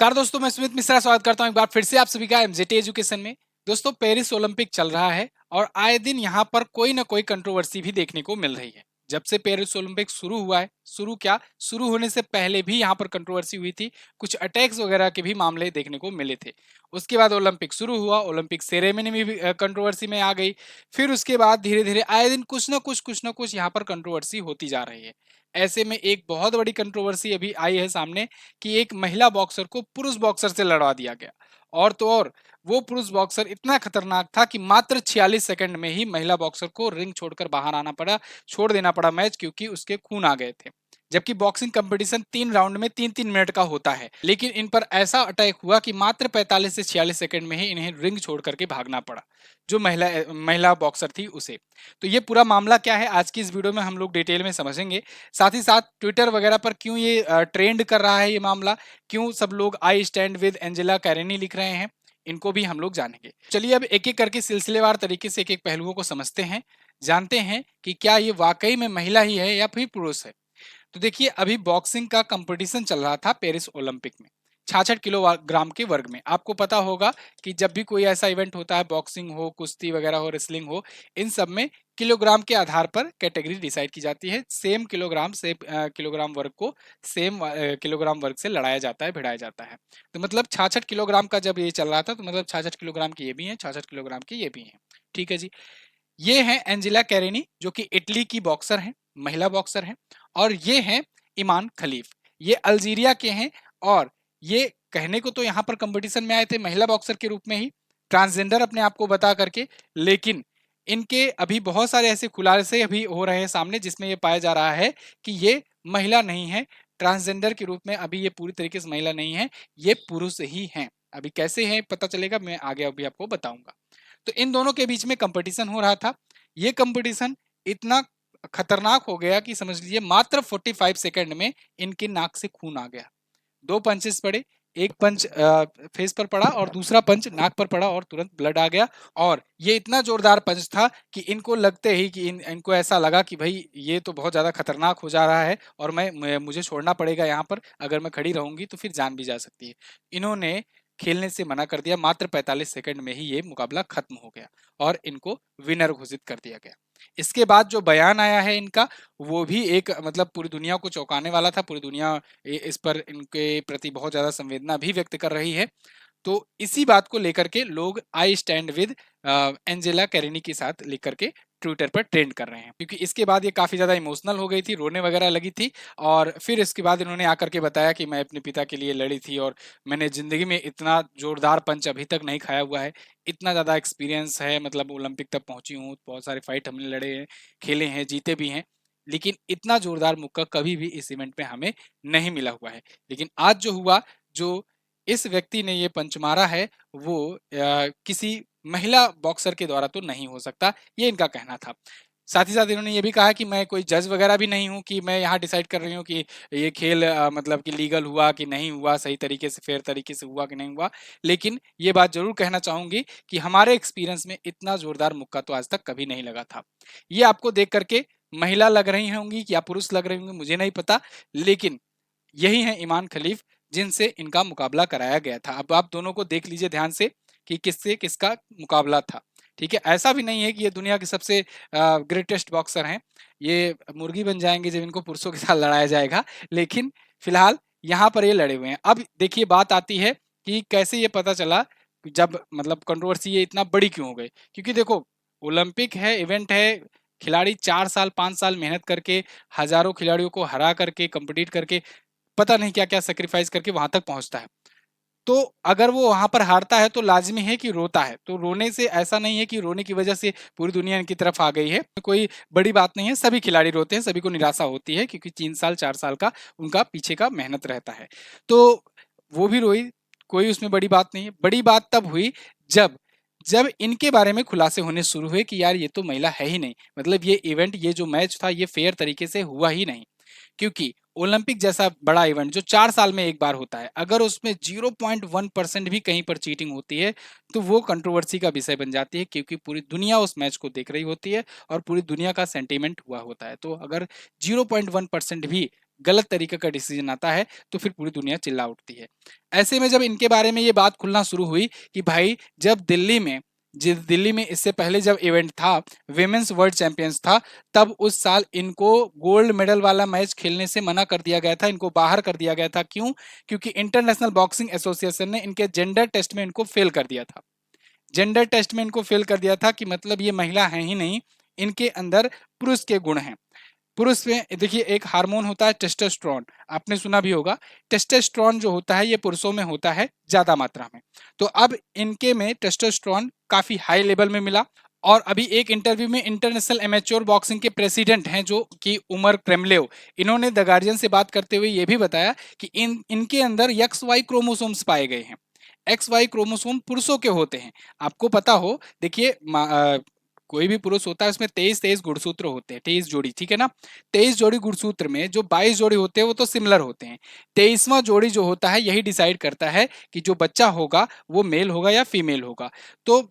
नमस्कार दोस्तों, मैं सुमित मिश्रा स्वागत करता हूं एक बार फिर से आप सभी का एमजेटी एजुकेशन में। दोस्तों, पेरिस ओलंपिक चल रहा है और आए दिन यहां पर कोई ना कोई कंट्रोवर्सी भी देखने को मिल रही है। जब से पेरिस ओलंपिक शुरू हुआ है, शुरू होने से पहले भी यहां पर कंट्रोवर्सी हुई थी। कुछ अटैक्स वगैरह के भी मामले देखने को मिले थे। उसके बाद ओलंपिक शुरू हुआ, ओलंपिक सेरेमनी में भी कंट्रोवर्सी में आ गई। फिर उसके बाद धीरे धीरे आए दिन कुछ ना कुछ यहाँ पर कंट्रोवर्सी होती जा रही है। ऐसे में एक बहुत बड़ी कंट्रोवर्सी अभी आई है सामने कि एक महिला बॉक्सर को पुरुष बॉक्सर से लड़वा दिया गया। और तो और वो पुरुष बॉक्सर इतना खतरनाक था कि मात्र 46 सेकंड में ही महिला बॉक्सर को रिंग छोड़कर बाहर आना पड़ा, छोड़ देना पड़ा मैच, क्योंकि उसके खून आ गए थे। जबकि बॉक्सिंग कंपटीशन 3 राउंड में 3-3 मिनट का होता है, लेकिन इन पर ऐसा अटैक हुआ कि मात्र 45 से 46 सेकंड में ही इन्हें रिंग छोड़ करके भागना पड़ा, जो महिला महिला बॉक्सर थी उसे। तो ये पूरा मामला क्या है, आज की इस वीडियो में हम लोग डिटेल में समझेंगे। साथ ही साथ ट्विटर वगैरह पर क्यों ये ट्रेंड कर रहा है ये मामला, क्यों सब लोग आई स्टैंड विद एंजेला कैरेनी लिख रहे हैं, इनको भी हम लोग जानेंगे। चलिए अब एक एक करके सिलसिलेवार तरीके से एक एक पहलुओं को समझते हैं, जानते हैं कि क्या ये वाकई में महिला ही है या फिर पुरुष है। तो देखिए, अभी बॉक्सिंग का कंपटीशन चल रहा था पेरिस ओलंपिक में, 66 किलोग्राम के वर्ग में। आपको पता होगा कि जब भी कोई ऐसा इवेंट होता है, बॉक्सिंग हो, कुश्ती वगैरह हो, रेसलिंग हो, इन सब में किलोग्राम के आधार पर कैटेगरी डिसाइड की जाती है। सेम किलोग्राम से किलोग्राम वर्ग को सेम किलोग्राम वर्ग से लड़ाया जाता है, भिड़ाया जाता है। तो मतलब 66 किलोग्राम का जब ये चल रहा था, तो मतलब 66 किलोग्राम के ये भी हैं, 66 किलोग्राम के ये भी हैं। ठीक है जी। ये हैं एंजेला कैरेनी, जो कि इटली की बॉक्सर हैं, महिला बॉक्सर हैं। और ये हैं ईमान खलीफ, ये अल्जीरिया के हैं। और ये कहने को तो यहाँ पर कंपटीशन में आए थे महिला बॉक्सर के रूप में ही, ट्रांसजेंडर अपने आप को बता करके, लेकिन इनके अभी बहुत सारे ऐसे खुलासे अभी हो रहे हैं सामने, जिसमें ये पाया जा रहा है कि ये महिला नहीं है, ट्रांसजेंडर के रूप में अभी ये पूरी तरीके से महिला नहीं है, ये पुरुष ही हैं। अभी कैसे हैं पता चलेगा, मैं आगे अभी आपको बताऊंगा। तो इन दोनों के बीच में कंपटीशन हो रहा था। ये कंपटीशन इतना खतरनाक हो गया कि समझ लीजिए मात्र 45 सेकंड में इनकी नाक से खून आ गया। दो पंचेस पड़े, एक पंच फेस पर पड़ा और दूसरा पंच नाक पर पड़ा और तुरंत ब्लड आ गया। और ये इतना जोरदार पंच था कि इनको लगते ही कि इनको ऐसा लगा कि भाई ये तो बहुत ज़्यादा खतरनाक हो जा रहा है और मुझे छोड़ना पड़ेगा यहाँ पर, अगर मैं खड़ी रहूंगी तो फिर जान भी जा सकती है। इन्होंने खेलने से मना कर दिया। मात्र 45 सेकंड में ही ये मुकाबला खत्म हो गया और इनको विनर घोषित कर दिया गया। इसके बाद जो बयान आया है इनका, वो भी एक मतलब पूरी दुनिया को चौंकाने वाला था। पूरी दुनिया इस पर इनके प्रति बहुत ज़्यादा संवेदना भी व्यक्त कर रही है। तो इसी बात को लेकर के लोग आई स्टैंड विद एंजेला कैरेनी के साथ लेकर के ट्विटर पर ट्रेंड कर रहे हैं, क्योंकि इसके बाद ये काफ़ी ज़्यादा इमोशनल हो गई थी, रोने वगैरह लगी थी। और फिर इसके बाद इन्होंने आकर के बताया कि मैं अपने पिता के लिए लड़ी थी और मैंने ज़िंदगी में इतना जोरदार पंच अभी तक नहीं खाया हुआ है, इतना ज़्यादा एक्सपीरियंस है, मतलब ओलंपिक तक पहुंची हूँ, बहुत सारे फाइट हमने लड़े हैं, खेले हैं, जीते भी हैं, लेकिन इतना जोरदार मुक्का कभी भी इस इवेंट में हमें नहीं मिला हुआ है। लेकिन आज जो हुआ, जो इस व्यक्ति ने ये पंच मारा है, वो किसी महिला बॉक्सर के द्वारा तो नहीं हो सकता, ये इनका कहना था। साथ ही साथ इन्होंने ये भी कहा कि मैं कोई जज वगैरह भी नहीं हूँ कि मैं यहाँ डिसाइड कर रही हूँ कि ये खेल मतलब कि लीगल हुआ कि नहीं हुआ, सही तरीके से फेयर तरीके से हुआ कि नहीं हुआ। लेकिन ये बात जरूर कहना चाहूंगी कि हमारे एक्सपीरियंस में इतना जोरदार मुक्का तो आज तक कभी नहीं लगा था। ये आपको देख करके महिला लग रही होंगी या पुरुष लग रही होंगी, मुझे नहीं पता, लेकिन यही है ईमान खलीफ, जिनसे इनका मुकाबला कराया गया था। अब आप दोनों को देख लीजिए ध्यान से कि किससे किसका मुकाबला था। ठीक है, ऐसा भी नहीं है कि ये दुनिया के सबसे ग्रेटेस्ट बॉक्सर हैं, ये मुर्गी बन जाएंगे जब इनको पुरुषों के साथ लड़ाया जाएगा। लेकिन फिलहाल यहाँ पर ये लड़े हुए हैं। अब देखिए, बात आती है कि कैसे ये पता चला, जब मतलब कंट्रोवर्सी ये इतना बड़ी क्यों हो गई। क्योंकि देखो, ओलंपिक है, इवेंट है, खिलाड़ी 4 साल 5 साल मेहनत करके, हजारों खिलाड़ियों को हरा करके, कंपीट करके, पता नहीं क्या क्या सेक्रीफाइस करके वहां तक पहुंचता है। तो अगर वो वहां पर हारता है तो लाजमी है कि रोता है। तो रोने से ऐसा नहीं है कि रोने की वजह से पूरी दुनिया इनकी तरफ आ गई है, कोई बड़ी बात नहीं है। सभी खिलाड़ी रोते हैं, सभी को निराशा होती है, क्योंकि 3 साल 4 साल का उनका पीछे का मेहनत रहता है। तो वो भी रोई, कोई उसमें बड़ी बात नहीं है। बड़ी बात तब हुई जब जब इनके बारे में खुलासे होने शुरू हुए कि यार ये तो महिला है ही नहीं, मतलब ये इवेंट, ये जो मैच था, ये फेयर तरीके से हुआ ही नहीं। क्योंकि ओलंपिक जैसा बड़ा इवेंट जो 4 साल में एक बार होता है, अगर उसमें 0.1% भी कहीं पर चीटिंग होती है तो वो कंट्रोवर्सी का विषय बन जाती है, क्योंकि पूरी दुनिया उस मैच को देख रही होती है और पूरी दुनिया का सेंटीमेंट हुआ होता है। तो अगर 0.1% भी गलत तरीके का डिसीजन आता है तो फिर पूरी दुनिया चिल्ला उठती है। ऐसे में जब इनके बारे में ये बात खुलना शुरू हुई कि भाई जब दिल्ली में इससे पहले जब इवेंट था, विमेंस वर्ल्ड चैंपियंस था, तब उस साल इनको गोल्ड मेडल वाला मैच खेलने से मना कर दिया गया था, इनको बाहर कर दिया गया था। क्यों? क्योंकि इंटरनेशनल बॉक्सिंग एसोसिएशन ने इनके जेंडर टेस्ट में इनको फेल कर दिया था। जेंडर टेस्ट में इनको फेल कर दिया था कि मतलब ये महिला है ही नहीं, इनके अंदर पुरुष के गुण हैं। पुरुष में देखिए एक हार्मोन होता है टेस्टोस्टेरोन, आपने सुना भी होगा। टेस्टोस्टेरोन जो होता है ये पुरुषों में होता है ज्यादा मात्रा में। तो अब इनके में टेस्टोस्टेरोन काफी हाई लेवल में मिला। और अभी एक इंटरव्यू में इंटरनेशनल एमेच्योर बॉक्सिंग के प्रेसिडेंट हैं जो कि उमर क्रेमलेव, इन्होंने द गार्जियन से बात करते हुए ये भी बताया कि इनके अंदर एक्स वाई क्रोमोसोम्स पाए गए हैं। एक्स वाई क्रोमोसोम पुरुषों के होते हैं। आपको पता हो, देखिए कोई भी पुरुष होता है उसमें 23 गुणसूत्र होते हैं, 23 जोड़ी, ठीक है ना। 23 जोड़ी गुणसूत्र में जो 22 जोड़ी होते हैं वो तो सिमिलर होते हैं। 23वां जोड़ी जो होता है यही डिसाइड करता है कि जो बच्चा होगा वो मेल होगा या फीमेल होगा। तो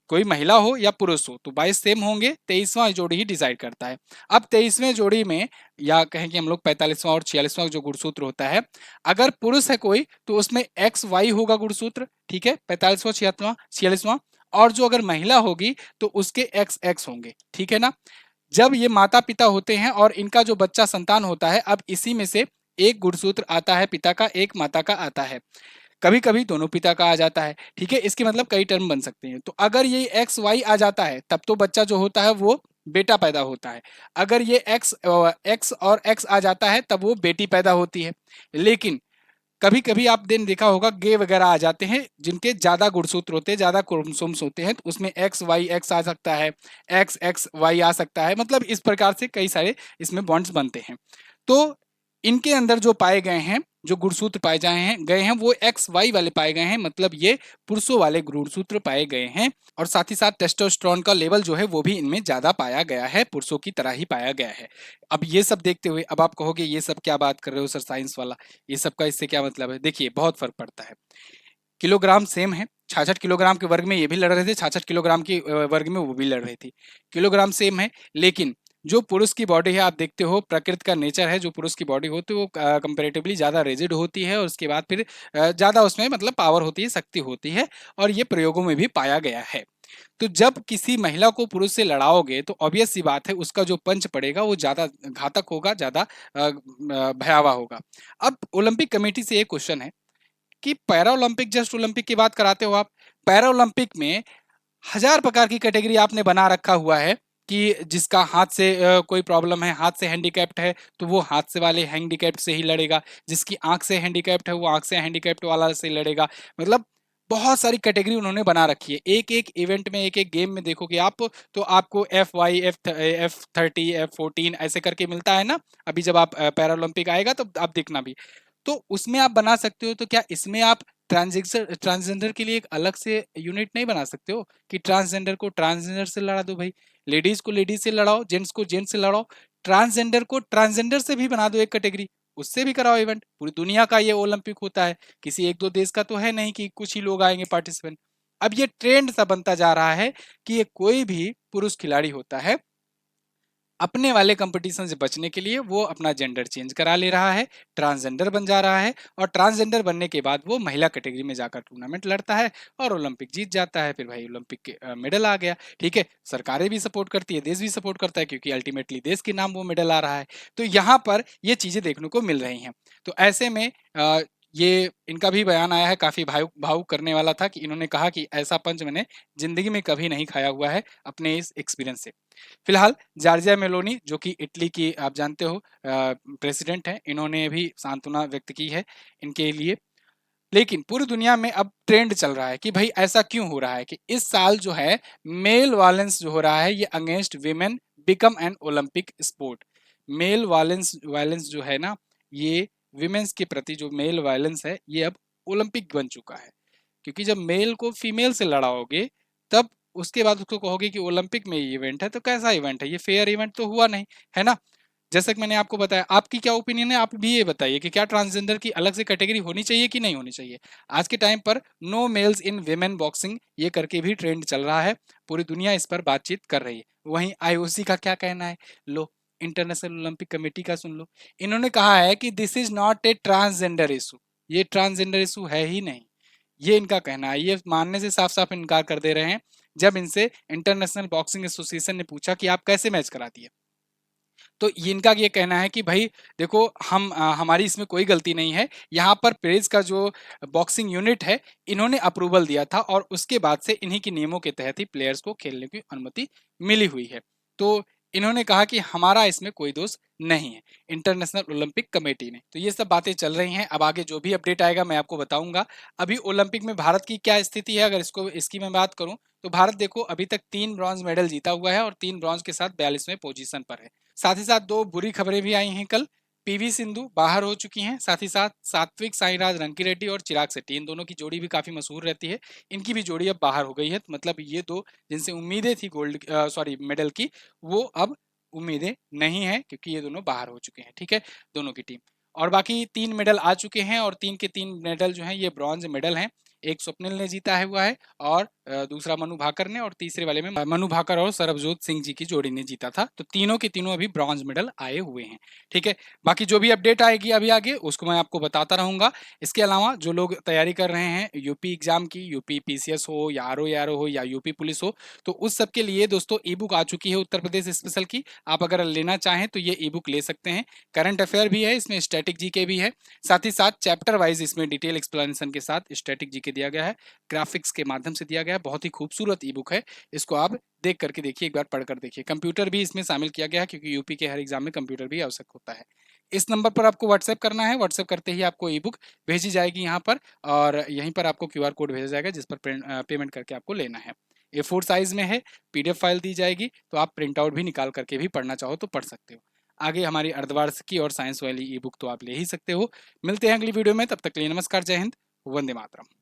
कोई महिला हो या पुरुष हो तो 22 सेम होंगे, 23वां जोड़ी ही डिसाइड करता है। अब 23वें जोड़ी में या कहें कि हम लोग 45वां और 46वां जो गुणसूत्र होता है, अगर पुरुष है कोई तो उसमें एक्स वाई होगा गुणसूत्र, ठीक है, 45वां 46वां। और जो अगर महिला होगी तो उसके एक्स एक्स होंगे, ठीक है ना। जब ये माता पिता होते हैं और इनका जो बच्चा संतान होता है, अब इसी में से एक गुणसूत्र आता है पिता का, एक माता का आता है। कभी कभी दोनों पिता का आ जाता है, ठीक है। इसके मतलब कई टर्म बन सकते हैं। तो अगर ये एक्स वाई आ जाता है तब तो बच्चा जो होता है वो बेटा पैदा होता है। अगर ये एक्स एक्स और एक्स आ जाता है तब वो बेटी पैदा होती है। लेकिन कभी कभी आप दिन देखा होगा गे वगैरह आ जाते हैं जिनके ज्यादा गुणसूत्र होते हैं, ज्यादा क्रोमोसोम्स होते हैं, तो उसमें एक्स वाई एक्स आ सकता है, एक्स एक्स वाई आ सकता है। मतलब इस प्रकार से कई सारे इसमें बॉन्ड्स बनते हैं। तो इनके अंदर जो पाए गए हैं, जो गुणसूत्र पाए गए हैं वो एक्स वाई वाले पाए गए हैं, मतलब ये पुरुषों वाले गुणसूत्र पाए गए हैं। और साथ ही साथ टेस्टोस्टेरोन का लेवल जो है वो भी इनमें ज्यादा पाया गया है, पुरुषों की तरह ही पाया गया है। अब ये सब देखते हुए अब आप कहोगे ये सब क्या बात कर रहे हो सर साइंस वाला, ये सब का इससे क्या मतलब है। देखिए बहुत फर्क पड़ता है। किलोग्राम सेम है, 66 किलोग्राम के वर्ग में ये भी लड़ रहे थे, 66 किलोग्राम की वर्ग में वो भी लड़ रही थी। किलोग्राम सेम है, लेकिन जो पुरुष की बॉडी है आप देखते हो प्रकृति का नेचर है, जो पुरुष की बॉडी होती है वो कंपेरेटिवली ज़्यादा रिजिड होती है और उसके बाद फिर ज़्यादा उसमें मतलब पावर होती है, शक्ति होती है। और ये प्रयोगों में भी पाया गया है। तो जब किसी महिला को पुरुष से लड़ाओगे तो ऑब्वियस सी बात है उसका जो पंच पड़ेगा वो ज़्यादा घातक होगा, ज़्यादा भयावह होगा। अब ओलंपिक कमेटी से एक क्वेश्चन है कि पैरा ओलंपिक जस्ट ओलंपिक की बात कराते हो आप, पैरा ओलंपिक में हजार प्रकार की कैटेगरी आपने बना रखा हुआ है कि जिसका हाथ से कोई प्रॉब्लम है, हाथ से हैंडीकैप्ड है तो वो हाथ से वाले हैंडीकैप्ड से ही लड़ेगा, जिसकी आंख से हैंडीकैप्ड है वो आंख से हैंडीकैप्ड वाला से लड़ेगा। मतलब बहुत सारी कैटेगरी उन्होंने बना रखी है। एक एक इवेंट में, एक एक गेम में देखोगे आप तो आपको एफ वाई F30 F14 ऐसे करके मिलता है ना। अभी जब आप पैरा ओलंपिक आएगा तो आप देखना भी, तो उसमें आप बना सकते हो। तो क्या इसमें आप ट्रांसजेंडर के लिए एक अलग से यूनिट नहीं बना सकते हो कि ट्रांसजेंडर को ट्रांसजेंडर से लड़ा दो भाई, लेडीज को लेडीज से लड़ाओ, जेंट्स को जेंट्स से लड़ाओ, ट्रांसजेंडर को ट्रांसजेंडर से भी बना दो एक कैटेगरी, उससे भी कराओ इवेंट। पूरी दुनिया का ये ओलंपिक होता है, किसी एक दो देश का तो है नहीं कि कुछ ही लोग आएंगे पार्टिसिपेंट। अब ये ट्रेंड सा बनता जा रहा है कि ये कोई भी पुरुष खिलाड़ी होता है अपने वाले कंपटीशन से बचने के लिए वो अपना जेंडर चेंज करा ले रहा है, ट्रांसजेंडर बन जा रहा है। और ट्रांसजेंडर बनने के बाद वो महिला कैटेगरी में जाकर टूर्नामेंट लड़ता है और ओलंपिक जीत जाता है। फिर भाई ओलंपिक के मेडल आ गया, ठीक है। सरकारें भी सपोर्ट करती है, देश भी सपोर्ट करता है क्योंकि अल्टीमेटली देश के नाम वो मेडल आ रहा है। तो यहाँ पर ये चीजें देखने को मिल रही हैं। तो ऐसे में ये इनका भी बयान आया है, काफी भावुक भावुक करने वाला था कि इन्होंने कहा कि ऐसा पंच मैंने जिंदगी में कभी नहीं खाया हुआ है अपने इस एक्सपीरियंस से। फिलहाल जॉर्जिया मेलोनी जो कि इटली की आप जानते हो प्रेसिडेंट हैं, इन्होंने भी सांत्वना व्यक्त की है इनके लिए। लेकिन पूरी दुनिया में अब ट्रेंड चल रहा है कि भाई ऐसा क्यों हो रहा है कि इस साल जो है मेल वायलेंस जो हो रहा है ये against women become an Olympic sport. Male violence violence जो है ना, ये विमेन्स के प्रति जो मेल वायलेंस है ये अब ओलंपिक बन चुका है। क्योंकि जब मेल को फीमेल से लड़ाओगे तब उसके बाद उसको कहोगे कि ओलंपिक में ये इवेंट है, तो कैसा इवेंट है, ये फेयर इवेंट तो हुआ नहीं, है ना। जैसा कि मैंने आपको बताया, आपकी क्या ओपिनियन है, आप भी ये बताइए कि क्या ट्रांसजेंडर की अलग से कैटेगरी होनी चाहिए कि नहीं होनी चाहिए। आज के टाइम पर no males in women boxing ये करके भी ट्रेंड चल रहा है, पूरी दुनिया इस पर बातचीत कर रही है। वहीं आईओसी का क्या कहना है, लो इंटरनेशनल ओलंपिक कमेटी का सुन लो। इन्होंने कहा है कि this is not a transgender issue, ये ट्रांसजेंडर इशू है ही नहीं, ये इनका कहना है। ये मानने से साफ साफ इनकार कर दे रहे हैं जब इनसे इंटरनेशनल बॉक्सिंग एसोसिएशन ने पूछा कि आप कैसे मैच कराती है। तो इनका ये कहना है कि भाई देखो, हमारी इसमें कोई गलती नहीं है, यहाँ पर पेरिस का जो बॉक्सिंग यूनिट है इन्होंने अप्रूवल दिया था और उसके बाद से इन्हीं के नियमों के तहत ही प्लेयर्स को खेलने की अनुमति मिली हुई है। तो इन्होंने कहा कि हमारा इसमें कोई दोष नहीं है, इंटरनेशनल ओलंपिक कमेटी ने। तो ये सब बातें चल रही हैं, अब आगे जो भी अपडेट आएगा मैं आपको बताऊंगा। अभी ओलंपिक में भारत की क्या स्थिति है, अगर इसकी मैं बात करूं तो भारत देखो अभी तक 3 ब्रॉन्ज मेडल जीता हुआ है और 3 ब्रॉन्ज के साथ 42वें पोजीशन पर है। साथ ही साथ 2 बुरी खबरें भी आई हैं कल। पीवी सिंधु बाहर हो चुकी हैं, साथ ही साथ सात्विक साईराज रंकीरेड्डी और चिराग शेट्टी, इन दोनों की जोड़ी भी काफी मशहूर रहती है, इनकी भी जोड़ी अब बाहर हो गई है। तो मतलब ये दो जिनसे उम्मीदें थी मेडल की, वो अब उम्मीदें नहीं है क्योंकि ये दोनों बाहर हो चुके हैं। ठीक है, दोनों की टीम। और बाकी 3 मेडल आ चुके हैं और 3 के 3 मेडल जो हैं ये ब्रॉन्ज मेडल हैं। एक स्वप्निल ने जीता है हुआ है और दूसरा मनु भाकर ने, और तीसरे वाले में मनु भाकर और सरबजोत सिंह जी की जोड़ी ने जीता था। तो तीनों के तीनों अभी ब्रॉन्ज मेडल आए हुए हैं। ठीक है, बाकी जो भी अपडेट आएगी अभी आगे उसको मैं आपको बताता रहूंगा। इसके अलावा जो लोग तैयारी कर रहे हैं यूपी एग्जाम की, यूपी पीसीएस हो या आरओ हो या यूपी पुलिस हो, तो उस सब के लिए दोस्तों ई बुक आ चुकी है उत्तर प्रदेश स्पेशल की। आप अगर लेना चाहें तो ये ई बुक ले सकते हैं। करंट अफेयर भी है इसमें, स्टैटिक जीके भी है, साथ ही साथ चैप्टर वाइज इसमें डिटेल एक्सप्लेनेशन के साथ स्टैटिक जीके दिया गया है, ग्राफिक्स के माध्यम से दिया गया है। बहुत ही खूबसूरत ई बुक है, इसको आप देख करके देखिए, एक बार पढ़कर देखिए। कंप्यूटर भी इसमें शामिल किया गया है क्योंकि यूपी के हर एग्जाम में कंप्यूटर भी आवश्यक होता है। इस नंबर पर आपको व्हाट्सएप करना है, व्हाट्सएप करते ही आपको ई बुक भेजी जाएगी यहाँ पर, और यहीं पर आपको क्यूआर कोड भेजा जाएगा जिस पर पेमेंट करके आपको लेना है। A4 साइज में है, पीडीएफ फाइल दी जाएगी, तो आप प्रिंट आउट भी निकाल करके भी पढ़ना चाहो तो पढ़ सकते हो। आगे हमारी अर्धवार्षिकी और साइंस वाली ई बुक तो आप ले ही सकते हो। मिलते हैं अगली वीडियो में, तब तक के लिए नमस्कार, जय हिंद, वंदे मातरम।